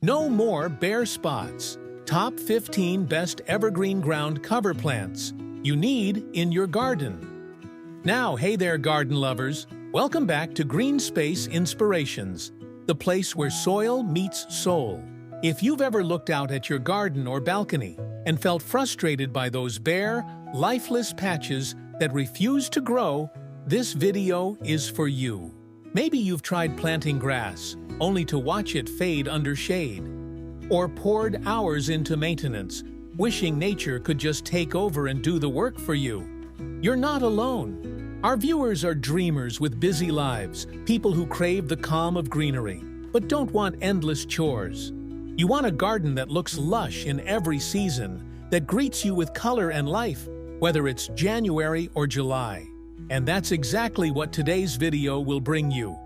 No more bare spots. Top 15 best evergreen ground cover plants you need in your garden. Now, hey there, garden lovers. Welcome back to Green Space Inspirations, the place where soil meets soul. If you've ever looked out at your garden or balcony and felt frustrated by those bare, lifeless patches that refuse to grow, this video is for you. Maybe you've tried planting grass, only to watch it fade under shade, or poured hours into maintenance, wishing nature could just take over and do the work for you. You're not alone. Our viewers are dreamers with busy lives, people who crave the calm of greenery, but don't want endless chores. You want a garden that looks lush in every season, that greets you with color and life, whether it's January or July. And that's exactly what today's video will bring you.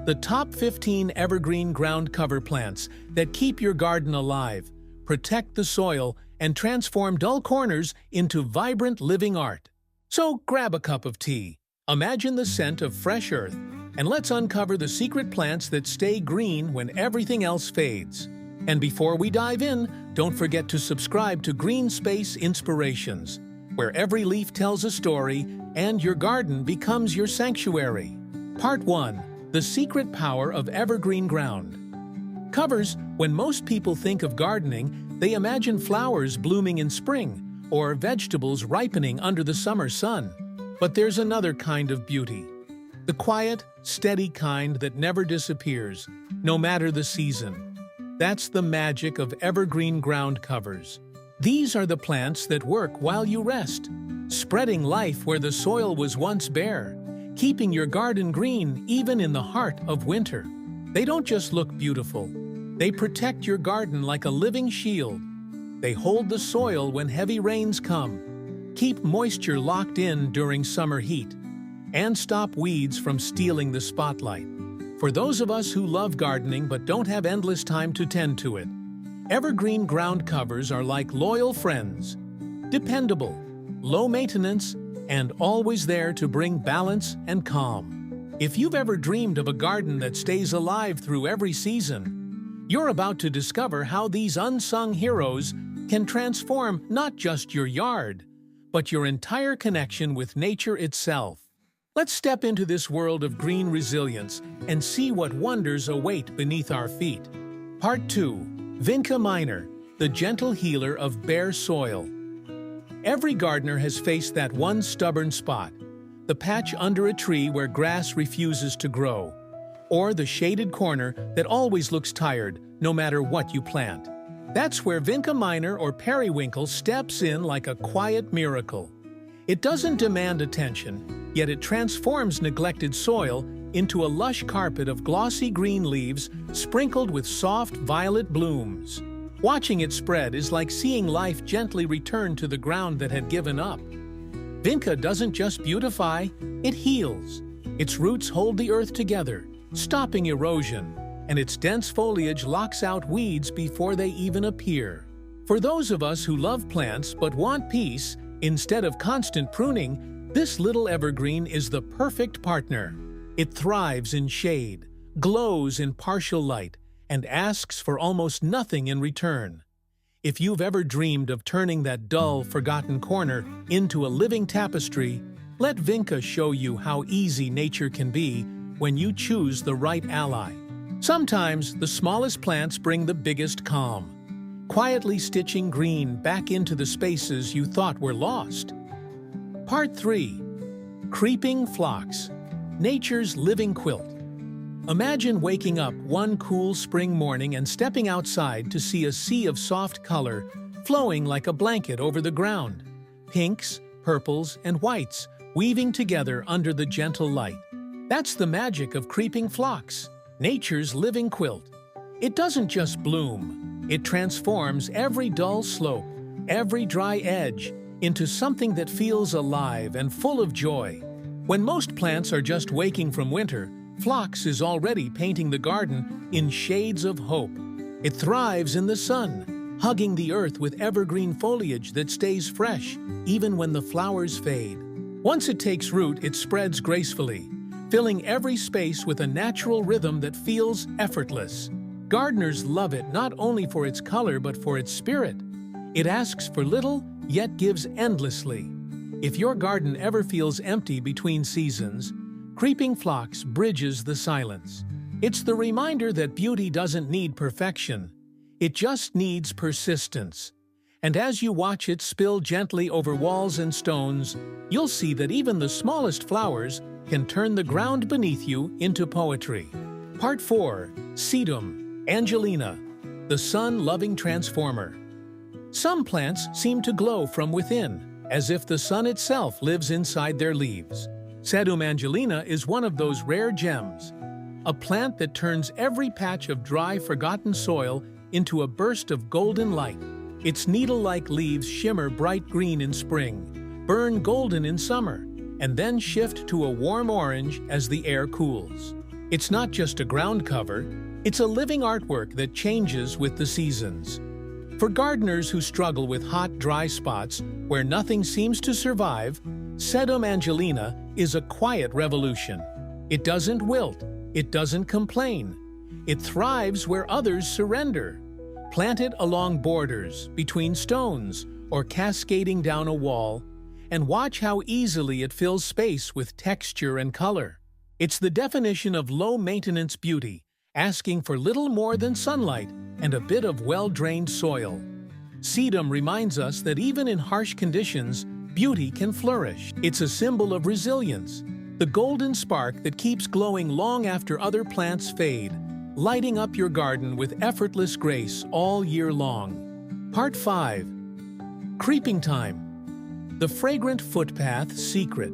The top 15 evergreen ground cover plants that keep your garden alive, protect the soil, and transform dull corners into vibrant living art. So grab a cup of tea, imagine the scent of fresh earth, and let's uncover the secret plants that stay green when everything else fades. And before we dive in, don't forget to subscribe to Green Space Inspirations, where every leaf tells a story and your garden becomes your sanctuary. Part 1. The secret power of evergreen ground covers. When most people think of gardening, they imagine flowers blooming in spring or vegetables ripening under the summer sun. But there's another kind of beauty. The quiet, steady kind that never disappears, no matter the season. That's the magic of evergreen ground covers. These are the plants that work while you rest, spreading life where the soil was once bare, keeping your garden green even in the heart of winter. They don't just look beautiful. They protect your garden like a living shield. They hold the soil when heavy rains come, keep moisture locked in during summer heat, and stop weeds from stealing the spotlight. For those of us who love gardening but don't have endless time to tend to it, evergreen ground covers are like loyal friends, dependable, low maintenance, and always there to bring balance and calm. If you've ever dreamed of a garden that stays alive through every season, you're about to discover how these unsung heroes can transform not just your yard, but your entire connection with nature itself. Let's step into this world of green resilience and see what wonders await beneath our feet. Part 2. Vinca minor, the gentle healer of bare soil. Every gardener has faced that one stubborn spot, the patch under a tree where grass refuses to grow, or the shaded corner that always looks tired no matter what you plant. That's where Vinca minor or periwinkle steps in like a quiet miracle. It doesn't demand attention, yet it transforms neglected soil into a lush carpet of glossy green leaves sprinkled with soft violet blooms. Watching it spread is like seeing life gently return to the ground that had given up. Vinca doesn't just beautify, it heals. Its roots hold the earth together, stopping erosion, and its dense foliage locks out weeds before they even appear. For those of us who love plants but want peace, instead of constant pruning, this little evergreen is the perfect partner. It thrives in shade, glows in partial light, and asks for almost nothing in return. If you've ever dreamed of turning that dull, forgotten corner into a living tapestry, let Vinca show you how easy nature can be when you choose the right ally. Sometimes the smallest plants bring the biggest calm, quietly stitching green back into the spaces you thought were lost. Part 3. Creeping phlox, nature's living quilt. Imagine waking up one cool spring morning and stepping outside to see a sea of soft color flowing like a blanket over the ground. Pinks, purples, and whites weaving together under the gentle light. That's the magic of creeping phlox, nature's living quilt. It doesn't just bloom, it transforms every dull slope, every dry edge, into something that feels alive and full of joy. When most plants are just waking from winter, phlox is already painting the garden in shades of hope. It thrives in the sun, hugging the earth with evergreen foliage that stays fresh even when the flowers fade. Once it takes root, it spreads gracefully, filling every space with a natural rhythm that feels effortless. Gardeners love it not only for its color but for its spirit. It asks for little, yet gives endlessly. If your garden ever feels empty between seasons, Creeping Phlox bridges the silence. It's the reminder that beauty doesn't need perfection. It just needs persistence. And as you watch it spill gently over walls and stones, you'll see that even the smallest flowers can turn the ground beneath you into poetry. Part 4. Sedum Angelina, the sun-loving transformer. Some plants seem to glow from within, as if the sun itself lives inside their leaves. Sedum Angelina is one of those rare gems, a plant that turns every patch of dry, forgotten soil into a burst of golden light. Its needle-like leaves shimmer bright green in spring, burn golden in summer, and then shift to a warm orange as the air cools. It's not just a ground cover, it's a living artwork that changes with the seasons. For gardeners who struggle with hot, dry spots where nothing seems to survive, Sedum Angelina is a quiet revolution. It doesn't wilt, it doesn't complain. It thrives where others surrender. Plant it along borders, between stones, or cascading down a wall, and watch how easily it fills space with texture and color. It's the definition of low-maintenance beauty, asking for little more than sunlight and a bit of well-drained soil. Sedum reminds us that even in harsh conditions, beauty can flourish. It's a symbol of resilience, the golden spark that keeps glowing long after other plants fade, lighting up your garden with effortless grace all year long. Part 5. Creeping Thyme, the fragrant footpath secret.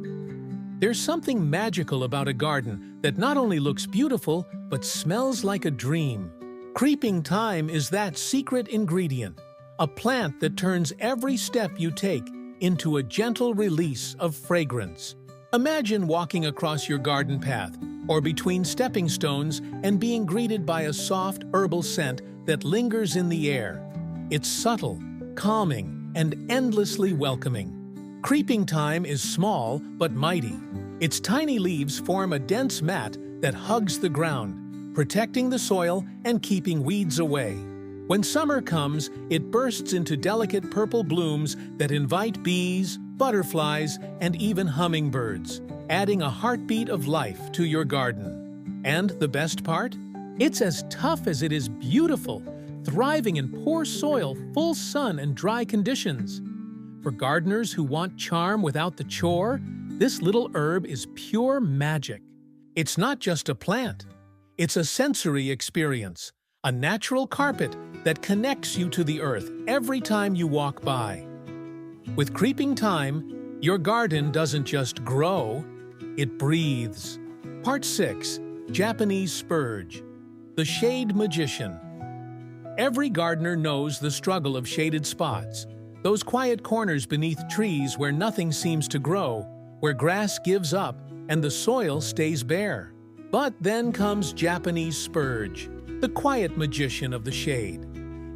There's something magical about a garden that not only looks beautiful, but smells like a dream. Creeping Thyme is that secret ingredient, a plant that turns every step you take into a gentle release of fragrance. Imagine walking across your garden path or between stepping stones and being greeted by a soft herbal scent that lingers in the air. It's subtle, calming, and endlessly welcoming. Creeping Thyme is small but mighty. Its tiny leaves form a dense mat that hugs the ground, protecting the soil and keeping weeds away. When summer comes, it bursts into delicate purple blooms that invite bees, butterflies, and even hummingbirds, adding a heartbeat of life to your garden. And the best part? It's as tough as it is beautiful, thriving in poor soil, full sun, and dry conditions. For gardeners who want charm without the chore, this little herb is pure magic. It's not just a plant. It's a sensory experience, a natural carpet that connects you to the earth every time you walk by. With Creeping Thyme, your garden doesn't just grow, it breathes. Part 6. Japanese Spurge, the Shade Magician. Every gardener knows the struggle of shaded spots, those quiet corners beneath trees where nothing seems to grow, where grass gives up and the soil stays bare. But then comes Japanese Spurge, the quiet magician of the shade.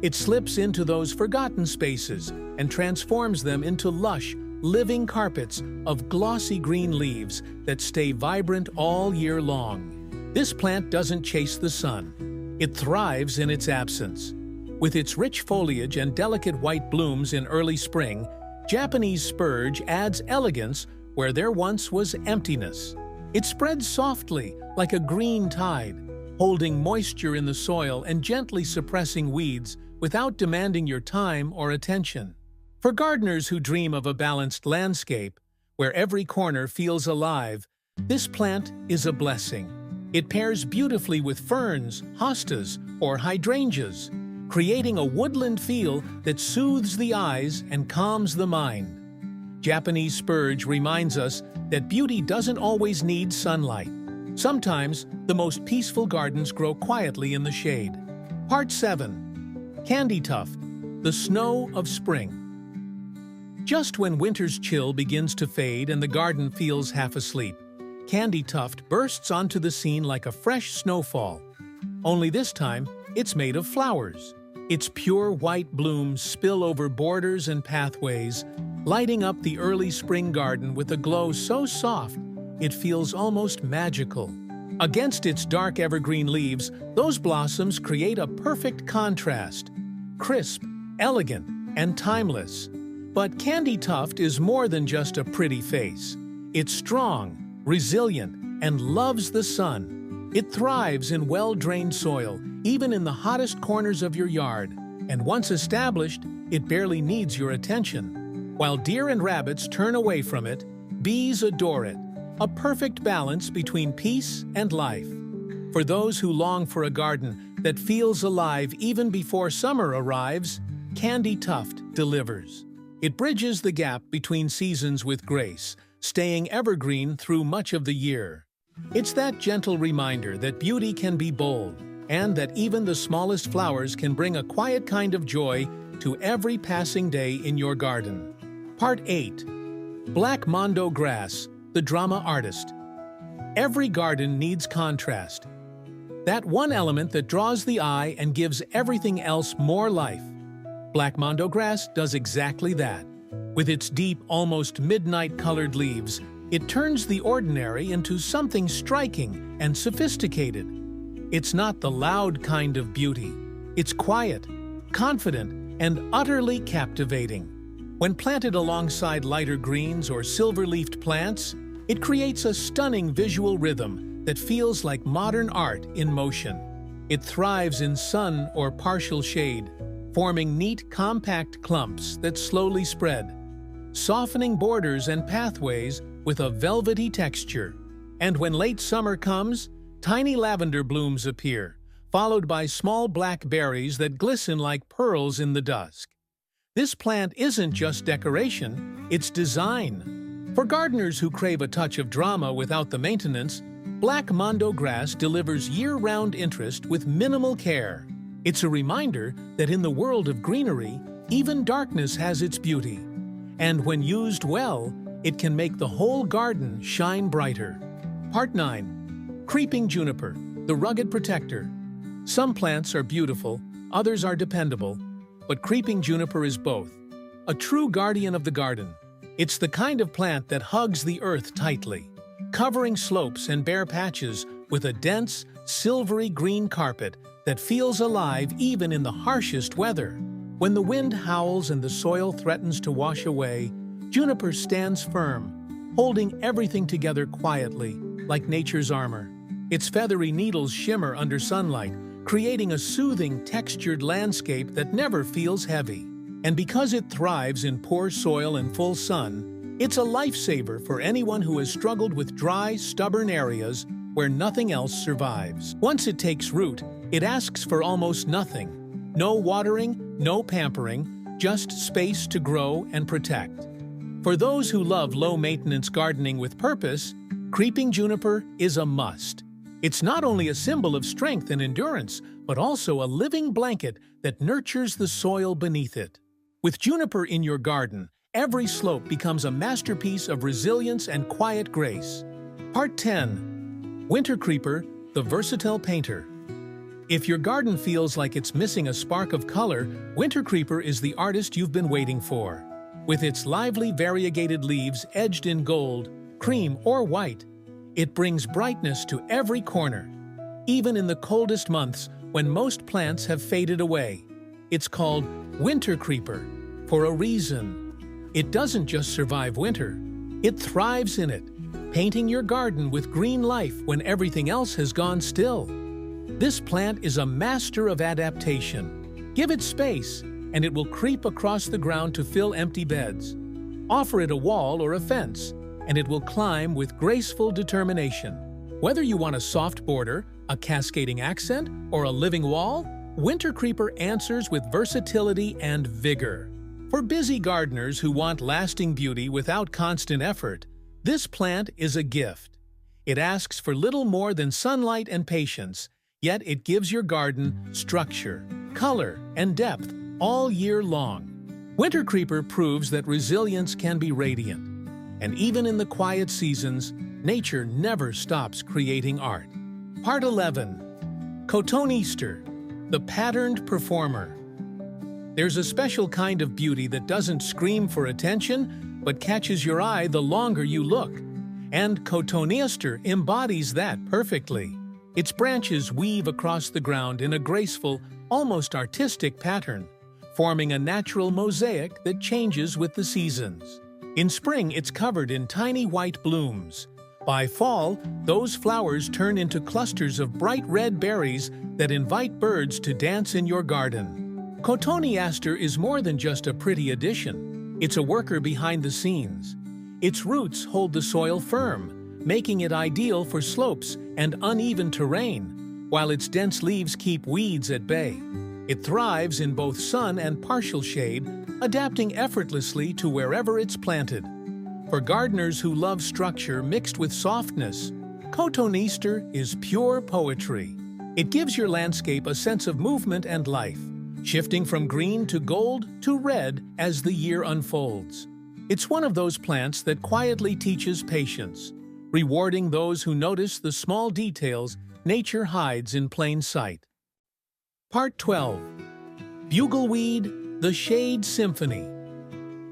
It slips into those forgotten spaces and transforms them into lush, living carpets of glossy green leaves that stay vibrant all year long. This plant doesn't chase the sun. It thrives in its absence. With its rich foliage and delicate white blooms in early spring, Japanese Spurge adds elegance where there once was emptiness. It spreads softly, like a green tide, holding moisture in the soil and gently suppressing weeds without demanding your time or attention. For gardeners who dream of a balanced landscape, where every corner feels alive, this plant is a blessing. It pairs beautifully with ferns, hostas, or hydrangeas, creating a woodland feel that soothes the eyes and calms the mind. Japanese Spurge reminds us that beauty doesn't always need sunlight. Sometimes, the most peaceful gardens grow quietly in the shade. Part 7. Candy Tuft, the Snow of Spring. Just when winter's chill begins to fade and the garden feels half asleep, Candy Tuft bursts onto the scene like a fresh snowfall. Only this time, it's made of flowers. Its pure white blooms spill over borders and pathways, lighting up the early spring garden with a glow so soft, it feels almost magical. Against its dark evergreen leaves, those blossoms create a perfect contrast. Crisp, elegant, and timeless. But Candy Tuft is more than just a pretty face. It's strong, resilient, and loves the sun. It thrives in well-drained soil, even in the hottest corners of your yard. And once established, it barely needs your attention. While deer and rabbits turn away from it, bees adore it. A perfect balance between peace and life. For those who long for a garden that feels alive even before summer arrives, Candy Tuft delivers. It bridges the gap between seasons with grace, staying evergreen through much of the year. It's that gentle reminder that beauty can be bold, and that even the smallest flowers can bring a quiet kind of joy to every passing day in your garden. Part 8. Black Mondo Grass, the drama artist. Every garden needs contrast. That one element that draws the eye and gives everything else more life. Black Mondo grass does exactly that. With its deep, almost midnight-colored leaves, it turns the ordinary into something striking and sophisticated. It's not the loud kind of beauty. It's quiet, confident, and utterly captivating. When planted alongside lighter greens or silver-leafed plants, it creates a stunning visual rhythm that feels like modern art in motion. It thrives in sun or partial shade, forming neat, compact clumps that slowly spread, softening borders and pathways with a velvety texture. And when late summer comes, tiny lavender blooms appear, followed by small black berries that glisten like pearls in the dusk. This plant isn't just decoration, it's design. For gardeners who crave a touch of drama without the maintenance, Black Mondo grass delivers year-round interest with minimal care. It's a reminder that in the world of greenery, even darkness has its beauty. And when used well, it can make the whole garden shine brighter. Part 9. Creeping Juniper, the rugged protector. Some plants are beautiful, others are dependable, but creeping juniper is both. A true guardian of the garden. It's the kind of plant that hugs the earth tightly, covering slopes and bare patches with a dense, silvery green carpet that feels alive even in the harshest weather. When the wind howls and the soil threatens to wash away, juniper stands firm, holding everything together quietly, like nature's armor. Its feathery needles shimmer under sunlight, creating a soothing, textured landscape that never feels heavy. And because it thrives in poor soil and full sun, it's a lifesaver for anyone who has struggled with dry, stubborn areas where nothing else survives. Once it takes root, it asks for almost nothing. No watering, no pampering, just space to grow and protect. For those who love low-maintenance gardening with purpose, creeping juniper is a must. It's not only a symbol of strength and endurance, but also a living blanket that nurtures the soil beneath it. With juniper in your garden, every slope becomes a masterpiece of resilience and quiet grace. Part 10. Winter Creeper, the versatile painter. If your garden feels like it's missing a spark of color, Winter Creeper is the artist you've been waiting for. With its lively variegated leaves edged in gold, cream, or white, it brings brightness to every corner, even in the coldest months when most plants have faded away. It's called Winter Creeper for a reason. It doesn't just survive winter, it thrives in it, painting your garden with green life when everything else has gone still. This plant is a master of adaptation. Give it space, and it will creep across the ground to fill empty beds. Offer it a wall or a fence, and it will climb with graceful determination. Whether you want a soft border, a cascading accent, or a living wall, Winter Creeper answers with versatility and vigor. For busy gardeners who want lasting beauty without constant effort, this plant is a gift. It asks for little more than sunlight and patience, yet it gives your garden structure, color, and depth all year long. Winter Creeper proves that resilience can be radiant. And even in the quiet seasons, nature never stops creating art. Part 11. Cotoneaster, the patterned performer. There's a special kind of beauty that doesn't scream for attention, but catches your eye the longer you look. And cotoneaster embodies that perfectly. Its branches weave across the ground in a graceful, almost artistic pattern, forming a natural mosaic that changes with the seasons. In spring, it's covered in tiny white blooms. By fall, those flowers turn into clusters of bright red berries that invite birds to dance in your garden. Cotoneaster is more than just a pretty addition. It's a worker behind the scenes. Its roots hold the soil firm, making it ideal for slopes and uneven terrain, while its dense leaves keep weeds at bay. It thrives in both sun and partial shade, adapting effortlessly to wherever it's planted. For gardeners who love structure mixed with softness, cotoneaster is pure poetry. It gives your landscape a sense of movement and life, shifting from green to gold to red as the year unfolds. It's one of those plants that quietly teaches patience, rewarding those who notice the small details nature hides in plain sight. Part 12. Bugleweed, the Shade Symphony.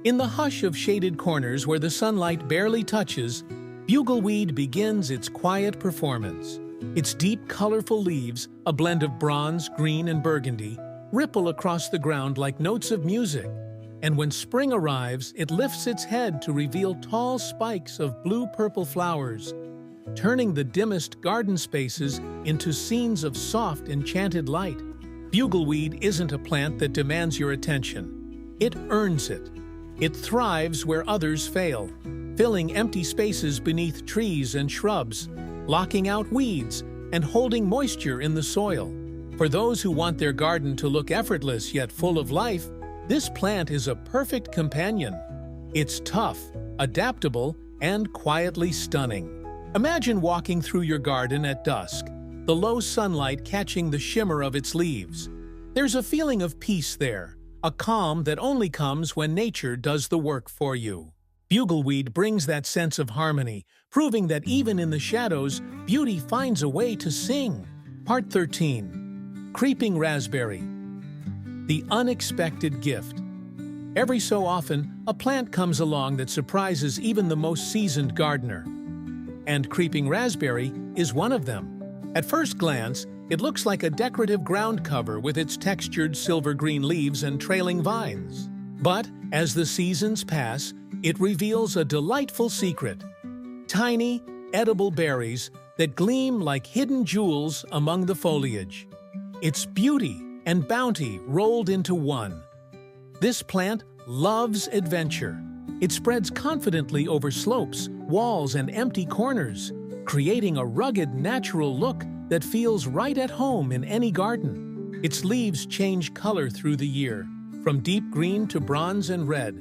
In the hush of shaded corners where the sunlight barely touches, bugleweed begins its quiet performance. Its deep, colorful leaves, a blend of bronze, green, and burgundy, ripple across the ground like notes of music. And when spring arrives, it lifts its head to reveal tall spikes of blue-purple flowers, turning the dimmest garden spaces into scenes of soft, enchanted light. Bugleweed isn't a plant that demands your attention. It earns it. It thrives where others fail, filling empty spaces beneath trees and shrubs, blocking out weeds, and holding moisture in the soil. For those who want their garden to look effortless yet full of life, this plant is a perfect companion. It's tough, adaptable, and quietly stunning. Imagine walking through your garden at dusk, the low sunlight catching the shimmer of its leaves. There's a feeling of peace there, a calm that only comes when nature does the work for you. Bugleweed brings that sense of harmony, proving that even in the shadows, beauty finds a way to sing. Part 13. Creeping Raspberry. The unexpected gift. Every so often, a plant comes along that surprises even the most seasoned gardener. And creeping raspberry is one of them. At first glance, it looks like a decorative ground cover with its textured silver-green leaves and trailing vines. But as the seasons pass, it reveals a delightful secret. Tiny, edible berries that gleam like hidden jewels among the foliage. It's beauty and bounty rolled into one. This plant loves adventure. It spreads confidently over slopes, walls, and empty corners, creating a rugged, natural look that feels right at home in any garden. Its leaves change color through the year, from deep green to bronze and red,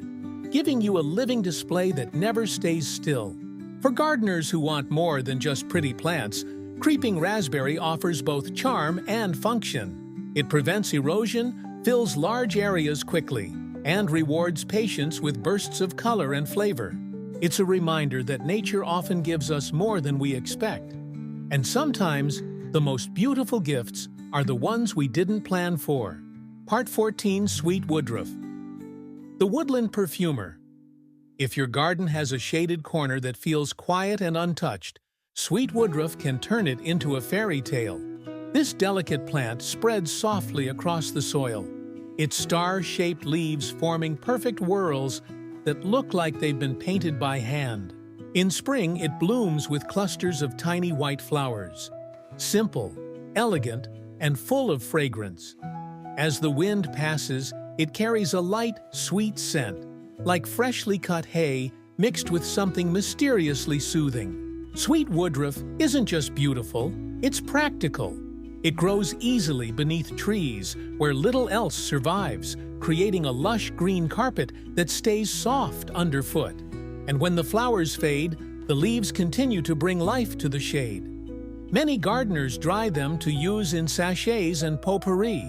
giving you a living display that never stays still. For gardeners who want more than just pretty plants, creeping raspberry offers both charm and function. It prevents erosion, fills large areas quickly, and rewards patience with bursts of color and flavor. It's a reminder that nature often gives us more than we expect. And sometimes, the most beautiful gifts are the ones we didn't plan for. Part 14. Sweet Woodruff. The Woodland Perfumer. If your garden has a shaded corner that feels quiet and untouched, sweet woodruff can turn it into a fairy tale. This delicate plant spreads softly across the soil, its star-shaped leaves forming perfect whorls that look like they've been painted by hand. In spring, it blooms with clusters of tiny white flowers, simple, elegant, and full of fragrance. As the wind passes, it carries a light, sweet scent, like freshly cut hay mixed with something mysteriously soothing. Sweet woodruff isn't just beautiful, it's practical. It grows easily beneath trees where little else survives, creating a lush green carpet that stays soft underfoot. And when the flowers fade, the leaves continue to bring life to the shade. Many gardeners dry them to use in sachets and potpourri,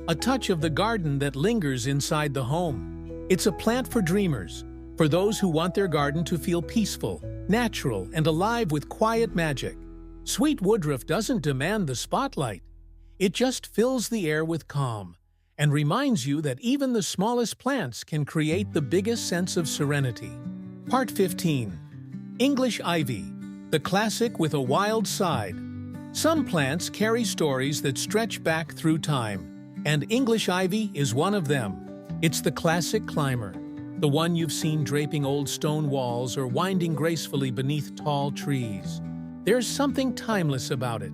a touch of the garden that lingers inside the home. It's a plant for dreamers, for those who want their garden to feel peaceful, natural, and alive with quiet magic. Sweet woodruff doesn't demand the spotlight. It just fills the air with calm and reminds you that even the smallest plants can create the biggest sense of serenity. Part 15. English ivy, the classic with a wild side. Some plants carry stories that stretch back through time, and English ivy is one of them. It's the classic climber, the one you've seen draping old stone walls or winding gracefully beneath tall trees. There's something timeless about it.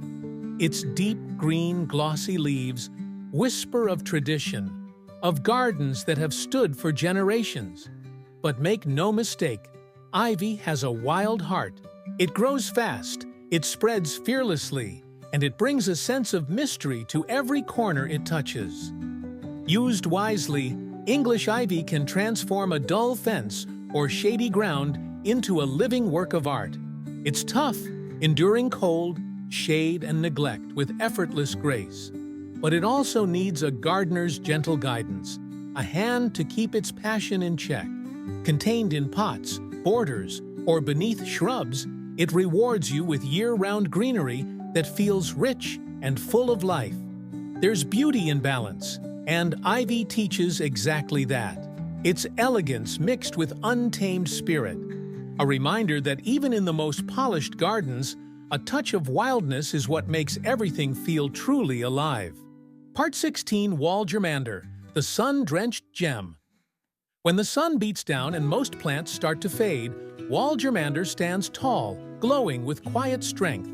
Its deep green, glossy leaves whisper of tradition, of gardens that have stood for generations. But make no mistake, ivy has a wild heart. It grows fast, it spreads fearlessly, and it brings a sense of mystery to every corner it touches. Used wisely, English ivy can transform a dull fence or shady ground into a living work of art. It's tough, enduring cold, shade, and neglect with effortless grace. But it also needs a gardener's gentle guidance, a hand to keep its passion in check. Contained in pots, borders, or beneath shrubs, it rewards you with year-round greenery that feels rich and full of life. There's beauty in balance, and ivy teaches exactly that. It's elegance mixed with untamed spirit. A reminder that even in the most polished gardens, a touch of wildness is what makes everything feel truly alive. Part 16, Wall Germander, the sun-drenched gem. When the sun beats down and most plants start to fade, wall germander stands tall, glowing with quiet strength.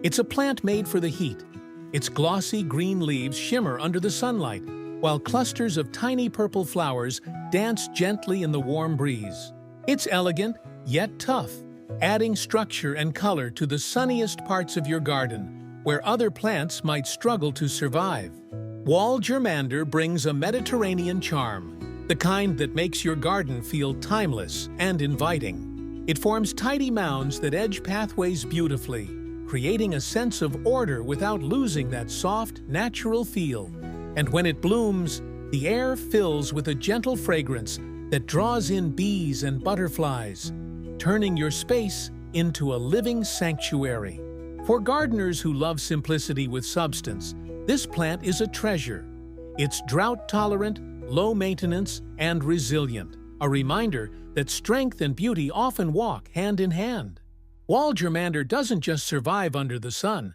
It's a plant made for the heat. Its glossy green leaves shimmer under the sunlight, while clusters of tiny purple flowers dance gently in the warm breeze. It's elegant, yet tough, adding structure and color to the sunniest parts of your garden, where other plants might struggle to survive. Wall germander brings a Mediterranean charm, the kind that makes your garden feel timeless and inviting. It forms tidy mounds that edge pathways beautifully, creating a sense of order without losing that soft, natural feel. And when it blooms, the air fills with a gentle fragrance that draws in bees and butterflies, turning your space into a living sanctuary. For gardeners who love simplicity with substance, this plant is a treasure. It's drought-tolerant, low-maintenance, and resilient, a reminder that strength and beauty often walk hand in hand. Wall germander doesn't just survive under the sun.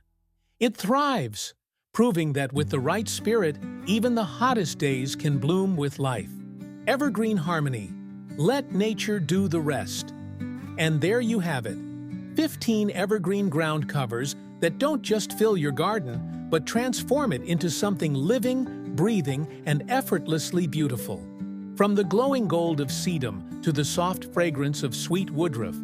It thrives, proving that with the right spirit, even the hottest days can bloom with life. Evergreen harmony. Let nature do the rest. And there you have it, 15 evergreen ground covers that don't just fill your garden, but transform it into something living, breathing, and effortlessly beautiful. From the glowing gold of sedum to the soft fragrance of sweet woodruff,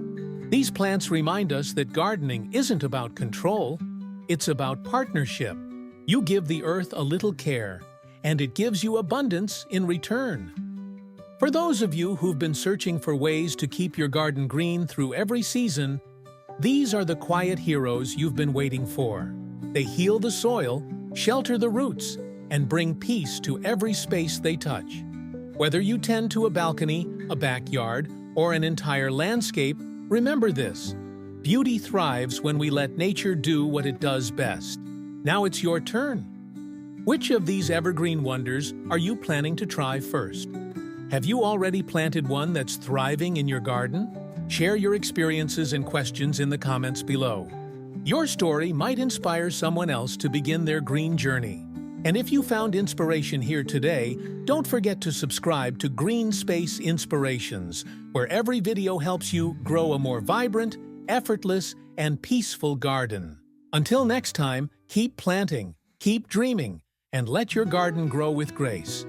these plants remind us that gardening isn't about control, it's about partnership. You give the earth a little care, and it gives you abundance in return. For those of you who've been searching for ways to keep your garden green through every season, these are the quiet heroes you've been waiting for. They heal the soil, shelter the roots, and bring peace to every space they touch. Whether you tend to a balcony, a backyard, or an entire landscape, remember this: beauty thrives when we let nature do what it does best. Now it's your turn. Which of these evergreen wonders are you planning to try first? Have you already planted one that's thriving in your garden? Share your experiences and questions in the comments below. Your story might inspire someone else to begin their green journey. And if you found inspiration here today, don't forget to subscribe to Green Space Inspirations, where every video helps you grow a more vibrant, effortless, and peaceful garden. Until next time, keep planting, keep dreaming, and let your garden grow with grace.